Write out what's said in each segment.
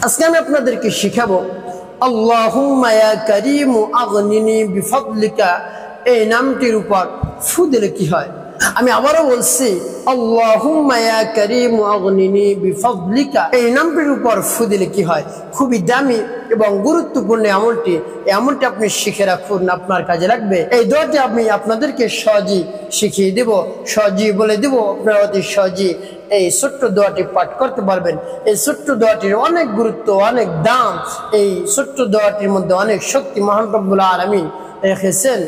আজকে আমি আপনাদেরকে শিখাবো আল্লাহুম্মা ইয়া কারীমু আগনিনি বিফাদলিকা এই নামটির উপর ফু দিলে কি হয়। আমি আবারও বলছি, আল্লাহুম্মা ইয়া কারীমু আগনিনি বিফাদলিকা এই নামটির উপর ফু দিলে কি হয়। খুবই দামি এবং গুরুত্বপূর্ণ আমলটি। এই আমলটি আপনি শিখে রাখুন, আপনার কাজে লাগবে। এই দোয়াটি আমি আপনাদেরকে সহজেই শিখিয়ে দেব, সহজেই বলে দেব, আপনারা অতি সহজেই এই ছোট্ট দোয়াটি পাঠ করতে পারবেন। এই ছোট্ট দোয়াটির অনেক গুরুত্ব, অনেক দাম। এই ছোট্ট দোয়াটির মধ্যে অনেক শক্তি মহান রব্বুল আলামিন রেখেছেন।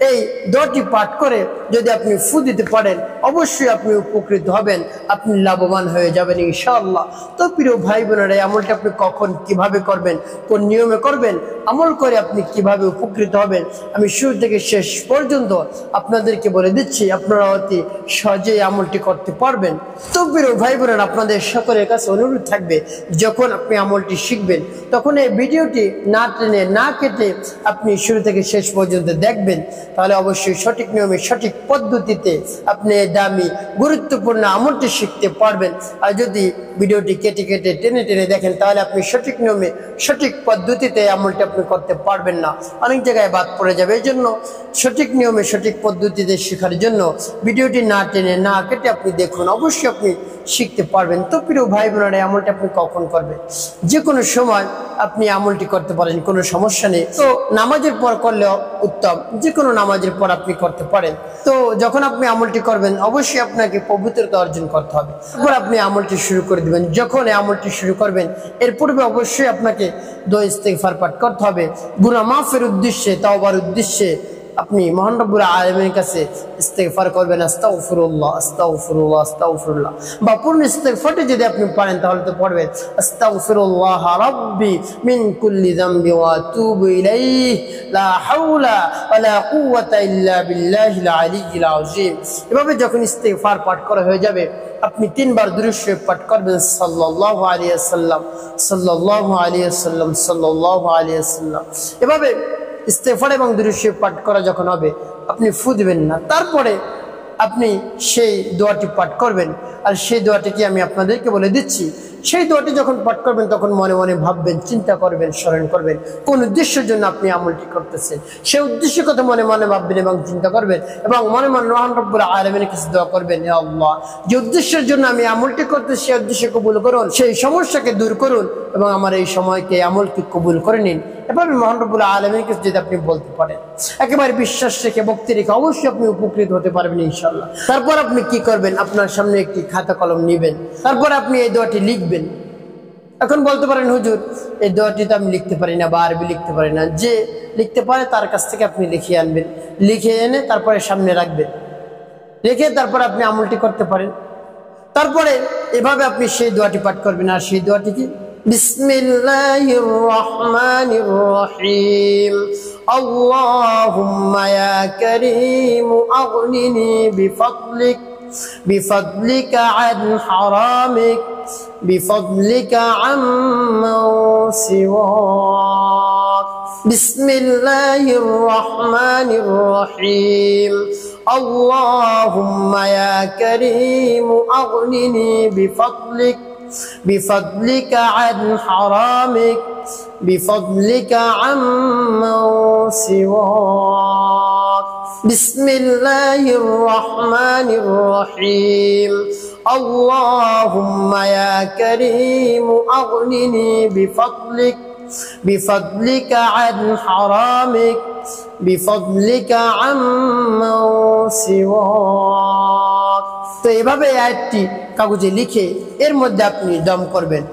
এই দোয়াটি পাঠ করে যদি আপনি ফু দিতে পারেন, অবশ্যই আপনি উপকৃত হবেন, আপনি লাভবান হয়ে যাবেন ইনশাআল্লাহ। তো প্রিয় ভাই বোনেরা, এই আমলটা আপনি কখন কিভাবে করবেন, কোন নিয়মে করবেন, আমল করে আপনি কিভাবে উপকৃত হবেন, আমি শুরু থেকে শেষ পর্যন্ত আপনাদেরকে বলে দিচ্ছি। আপনারা অতি সহজেই আমলটি করতে পারবেন। তো প্রিয় ভাই বোনেরা, আপনাদের সকলের কাছে অনুরোধ থাকবে, যখন আপনি আমলটি শিখবেন তখন এই ভিডিওটি না টেনে না কেটে আপনি শুরু থেকে শেষ পর্যন্ত দেখবেন। তাহলে অবশ্যই সঠিক নিয়মে সঠিক পদ্ধতিতে আপনি দামি গুরুত্বপূর্ণ আমলটি শিখতে পারবেন। আর যদি ভিডিওটি কেটে কেটে টেনে টেনে দেখেন, তাহলে আপনি সঠিক নিয়মে সঠিক পদ্ধতিতে আমলটি আপনি করতে পারবেন না, অনেক জায়গায় বাদ পড়ে যাবে। এই জন্য সঠিক নিয়মে সঠিক পদ্ধতিতে শেখার জন্য ভিডিওটি না টেনে না কেটে আপনি দেখুন, অবশ্যই আপনি শিখতে পারবেন। তো প্রিয় ভাই বোনেরা, আমলটি আপনি কখন করবেন? যে কোনো সময় আপনি আমলটি করতে পারেন, কোনো সমস্যা নেই। তো নামাজের পর করলে উত্তম, যে কোনো নামাজের পর আপনি করতে পারেন। তো যখন আপনি আমলটি করবেন, অবশ্যই আপনাকে পবিত্রতা অর্জন করতে হবে, তারপর আপনি আমলটি শুরু করে দিবেন। যখন এই আমলটি শুরু করবেন, এর পূর্বে অবশ্যই আপনাকে দোয়া ইস্তেগফার পাঠ করতে হবে, গুনাহ মাফের উদ্দেশ্যে, তাওবার উদ্দেশ্যে আপনি মহান রব্বুল আলামিনের কাছে ইস্তেগফার করবেন, আস্তাগফিরুল্লাহ আস্তাগফিরুল্লাহ আস্তাগফিরুল্লাহ। বা পূর্ণ ইস্তেগফারটি যদি আপনি পারেন তাহলে তো পড়বেন আস্তাগফিরুল্লাহ রাব্বি মিন কুল্লি যামবি ওয়া আতুবু ইলাইহি লা হাওলা ওয়ালা কুওয়াতা ইল্লা বিল্লাহিল আলিয়্যিল আযীম। এভাবে যখন ইস্তেগফার পাঠ করা হয়ে যাবে, আপনি 3 বার দুরূদ শরীফ পাঠ করবেন, সাল্লাল্লাহু আলাইহি ওয়াসাল্লাম সাল্লাল্লাহু আলাইহি ওয়াসাল্লাম সাল্লাল্লাহু আলাইহি ওয়াসাল্লাম। এভাবে ইস্তেগফার এবং দুরূদ শরীফ পাঠ করা যখন হবে, আপনি ফু দিবেন না। তারপরে আপনি সেই দোয়াটি পাঠ করবেন। আর সেই দোয়াটিকে আমি আপনাদেরকে বলে দিচ্ছি। সেই দোয়াটি যখন পাঠ করবেন, তখন মনে মনে ভাববেন, চিন্তা করবেন, স্মরণ করবেন কোন উদ্দেশ্যের জন্য আপনি আমলটি করতেছেন। সেই উদ্দেশ্যের কথা মনে মনে ভাববেন এবং চিন্তা করবেন, এবং মনে মনে মহান রব্বুল আলামিনের কাছে দোয়া করবেন, হে আল্লাহ, যে উদ্দেশ্যের জন্য আমি আমলটি করতেছি সেই উদ্দেশ্য কবুল করুন, সেই সমস্যাকে দূর করুন, এবং আমার এই সময়কে আমলকে কবুল করে নিন। এভাবে মহান রব্বুল আলামিনের কাছে যদি আপনি বলতে পারেন, একেবারে বিশ্বাস রেখে, ভক্তি রেখে, অবশ্যই আপনি উপকৃত হতে পারবেন ইনশাআল্লাহ। তারপর আপনি কি করবেন? আপনার সামনে একটি খাতা কলম নেবেন, তারপর আপনি এই দোয়াটি লিখবেন। এখন বলতে পারেন, হুজুর এই দোয়াটি তো আমি লিখতে পারি না বা আরবি লিখতে পারি না। যে লিখতে পারে তার কাছ থেকে আপনি লিখে আনবেন, লিখে এনে তারপরে সামনে রাখবেন, রেখে তারপর আপনি আমলটি করতে পারেন। তারপরে এভাবে আপনি সেই দোয়াটি পাঠ করবেন। আর সেই দোয়াটি কি? বিসমিল্লাহির রহমানির রহিম আল্লাহুম্মা ইয়া কারীম আগনিনি بفضلك عن حرامك بفضلك عمن سواك بسم الله الرحمن الرحيم اللهم يا كريم أغنني بفضلك عن حرامك بفضلك عمن سواك بسم الله الرحمن الرحيم اللهم يا كريم أغنني بفضلك عن حرامك بفضلك عمن سواك। তো এভাবে আয়াতটি কাগজে লিখে এর মধ্যে আপনি দম করবেন,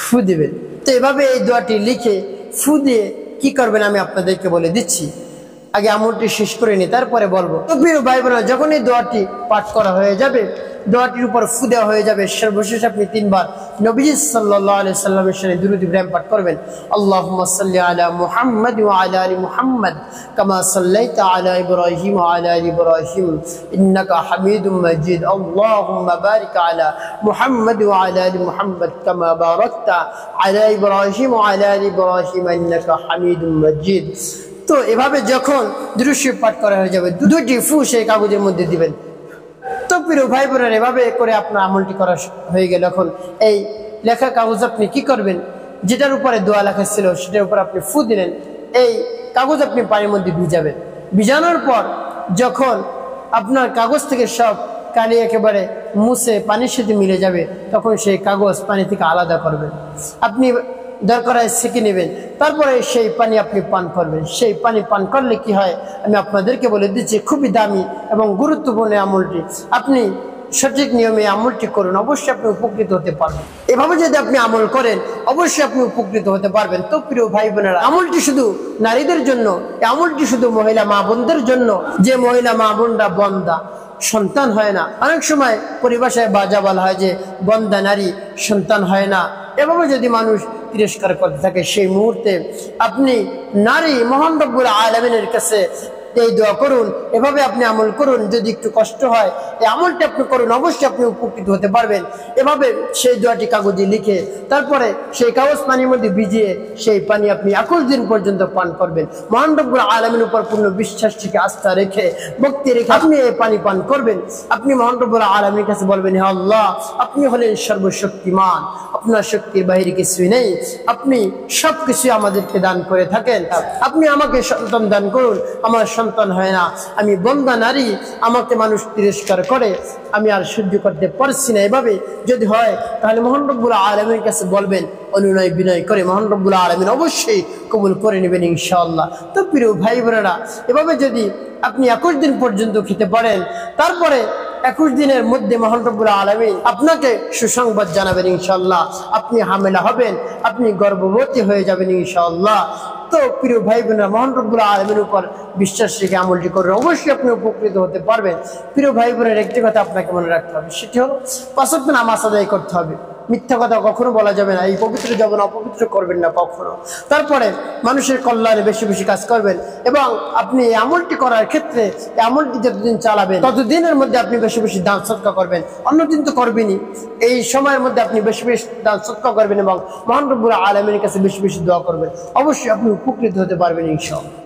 ফু দিবেন। তো এভাবে এই দোয়াটি লিখে ফু দিয়ে কি করবেন আমি আপনাদেরকে বলে দিচ্ছি। আগে আমলটি শেষ করে নি, তারপরে বলবো। তো প্রিয় ভাই বোনেরা, যখন এই দোয়াটি পাঠ করা হয়ে যাবে, দোয়াটির উপর ফু দেওয়া হয়ে যাবে, সর্বশেষ আপনি 3 বার নবীজি সাল্লাল্লাহু আলাইহি সাল্লামের সাথে দুরূদ ইব্রাহিম পাঠ করবেন। আল্লাহুম্মা সাল্লি আলা মুহাম্মাদ ওয়া আলা আলি মুহাম্মাদ কামা সাল্লাইতা আলা ইব্রাহিম ওয়া আলা আলি ইব্রাহিম ইন্নাকা হামিদুম মাজিদ। আল্লাহুম্মা বারিক আলা মুহাম্মাদ ওয়া আলা আলি মুহাম্মাদ কামা বারাকতা আলা ইব্রাহিম ওয়া আলা আলি ইব্রাহিম ইন্নাকা হামিদুম মাজিদ। তো এভাবে যখন দুরূদ শরীফ পাঠ করা হয়ে যাবে, 2টি ফু সেই কাগজের মধ্যে দিবেন। তো প্রিয় ভাই বোনেরা, এভাবে করে আপনার আমলটি করা হয়ে গেল। এখন এই লেখা কাগজ আপনি কি করবেন? যেটার উপরে দোয়া লেখা ছিল সেটার উপর আপনি ফু দিলেন, এই কাগজ আপনি পানির মধ্যে ভিজাবেন। ভিজানোর পর যখন আপনার কাগজ থেকে সব কালি একেবারে মুছে পানির সাথে মিলে যাবে, তখন সেই কাগজ পানি থেকে আলাদা করবেন। আপনি দরকার হয় ছেঁকে নেবেন, তারপরে সেই পানি আপনি পান করবেন। সেই পানি পান করলে কি হয় আমি আপনাদেরকে বলে দিচ্ছি, খুবই দামি এবং গুরুত্বপূর্ণ আমলটি। আপনি সঠিক নিয়মে আমলটি করুন, অবশ্যই আপনি উপকৃত হতে পারবেন। এভাবে যদি আপনি আমল করেন অবশ্যই আপনি উপকৃত হতে পারবেন। তো প্রিয় ভাই বোনেরা, আমলটি শুধু নারীদের জন্য, আমলটি শুধু মহিলা মা বোনদের জন্য। যে মহিলা মা বোনরা বন্দা, সন্তান হয় না, অনেক সময় পরিভাষায় বাজা বলা হয় যে বন্দা নারী, সন্তান হয় না, এভাবে যদি মানুষ তিরস্কার করতে থাকে, সেই মুহূর্তে আপনি নারী মহান রব্বুল আলামিনের কাছে এই দোয়া করুন, এভাবে আপনি আমল করুন। যদি একটু কষ্ট হয় এই আমলটা আপনি করুন, অবশ্যই আপনি উপকৃত হতে পারবেন। এভাবে সেই দোয়াটি কাগজে লিখে তারপরে সেই কাগজ পানির মধ্যে ভিজিয়ে সেই পানি আপনি 21 দিন পর্যন্ত পান করবেন। মহান রব্বুল আলামিনের উপর পূর্ণ বিশ্বাস থেকে আস্থা রেখে ভক্তি রেখে আপনি এই পানি পান করবেন। আপনি মহান রব্বুল আলামিনের কাছে বলবেন, হে আল্লাহ, আপনি হলেন সর্বশক্তিমান, আপনার শক্তির বাইরে কিছুই নেই, আপনি সবকিছু আমাদেরকে দান করে থাকেন। আপনি আমাকে সন্তান দান করুন, আমার সন্তান হয় না, আমি বন্দা নারী, আমাকে মানুষ তিরস্কার করে, আমি আর সহ্য করতে পারছি না। এভাবে যদি হয় তাহলে মহান রব্বুল আলামিনের কাছে বলবেন, অনুনয় বিনয় করে মহান রব্বুল আলামিন অবশ্যই কবুল করে নেবেন ইনশাআল্লাহ। তো প্রিয় ভাই বোনেরা, এভাবে যদি আপনি 21 দিন পর্যন্ত খেতে পারেন, তারপরে 21 দিনের মধ্যে মহান রব্বুল আলামিন আপনাকে সুসংবাদ জানাবেন ইনশাআল্লাহ। আপনি হামেলা হবেন, আপনি গর্ভবতী হয়ে যাবেন ইনশাআল্লাহ। তো প্রিয় ভাই বোনেরা, মহান রব্বুল আলামিনের উপর বিশ্বাস রেখে আমলটি করুন, অবশ্যই আপনি উপকৃত হতে পারবেন। প্রিয় ভাই বোনের, একটি কথা আপনাকে মনে রাখতে হবে, সেটি হলো 5 ওয়াক্ত নামাজ আদায় করতে হবে। মিথ্যা কথা কখনো বলা যাবে না, এই পবিত্র জবান অপবিত্র করবেন না কখনো। তারপরে মানুষের কল্যাণে বেশি বেশি কাজ করবেন, এবং আপনি এই আমলটি করার ক্ষেত্রে এই আমলটি যতদিন চালাবেন ততদিনের মধ্যে আপনি বেশি বেশি দান সদকা করবেন। অন্যদিন তো করবেনই, এই সময়ের মধ্যে আপনি বেশি বেশি দান সদকা করবেন এবং মহান রব্বুল আলামিনের কাছে বেশি বেশি দোয়া করবেন, অবশ্যই আপনি উপকৃত হতে পারবেন ইনশাআল্লাহ।